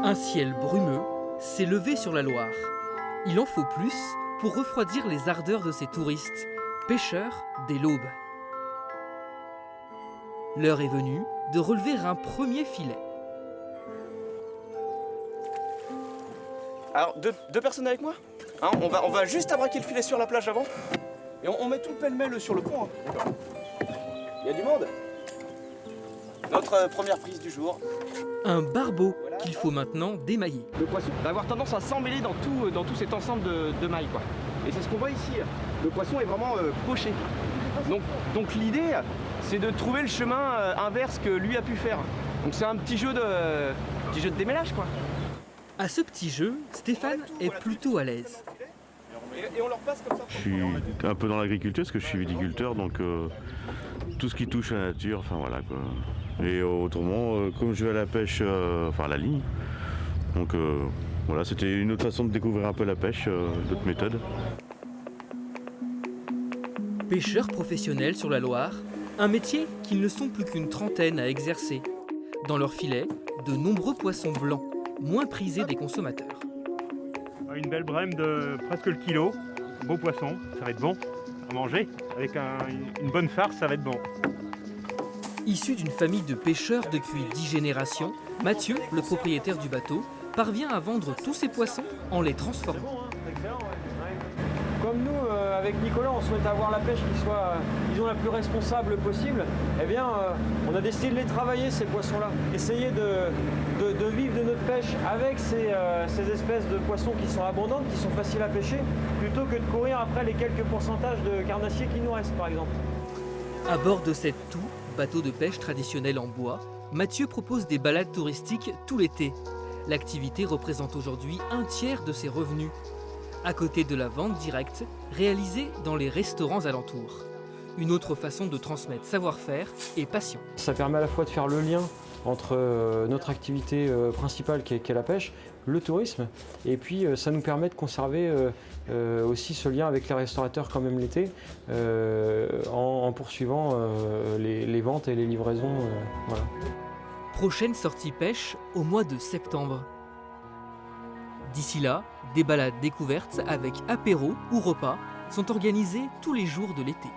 Un ciel brumeux s'est levé sur la Loire. Il en faut plus pour refroidir les ardeurs de ces touristes, pêcheurs dès l'aube. L'heure est venue de relever un premier filet. Alors, deux personnes avec moi hein, on va juste abraquer le filet sur la plage avant. Et on met tout le pêle-mêle sur le pont. Hein. Il y a du monde. Notre première prise du jour. Un barbeau qu'il faut maintenant démailler. Le poisson va avoir tendance à s'emmêler dans tout cet ensemble de mailles, quoi. Et c'est ce qu'on voit ici. Le poisson est vraiment poché. Donc l'idée, c'est de trouver le chemin inverse que lui a pu faire. Donc c'est un petit jeu de démêlage, quoi. À ce petit jeu, Stéphane est plutôt à l'aise. Et on leur passe comme ça. Je suis un peu dans l'agriculture parce que je suis viticulteur, donc tout ce qui touche à la nature, enfin voilà quoi. Et autrement, comme je vais à la pêche, enfin à la ligne, donc voilà, c'était une autre façon de découvrir un peu la pêche, d'autres méthodes. Pêcheurs professionnels sur la Loire, un métier qu'ils ne sont plus qu'une trentaine à exercer. Dans leur filet, de nombreux poissons blancs, moins prisés des consommateurs. Une belle brème de presque le kilo, beau poisson, ça va être bon à manger. Avec une bonne farce, ça va être bon. Issu d'une famille de pêcheurs depuis 10 générations, Mathieu, le propriétaire du bateau, parvient à vendre tous ses poissons en les transformant. Comme nous, avec Nicolas, on souhaite avoir la pêche qui soit, disons, la plus responsable possible. Eh bien, on a décidé de les travailler, ces poissons-là. Essayer de vivre de notre pêche avec ces espèces de poissons qui sont abondantes, qui sont faciles à pêcher, plutôt que de courir après les quelques pourcentages de carnassiers qui nous restent, par exemple. À bord de cette toux, bateau de pêche traditionnel en bois, Mathieu propose des balades touristiques tout l'été. L'activité représente aujourd'hui un tiers de ses revenus, à côté de la vente directe réalisée dans les restaurants alentours. Une autre façon de transmettre savoir-faire et passion. Ça permet à la fois de faire le lien entre notre activité principale qui est la pêche, le tourisme, et puis ça nous permet de conserver aussi ce lien avec les restaurateurs quand même l'été, en poursuivant les ventes et les livraisons. Voilà. Prochaine sortie pêche au mois de septembre. D'ici là, des balades découvertes avec apéro ou repas sont organisées tous les jours de l'été.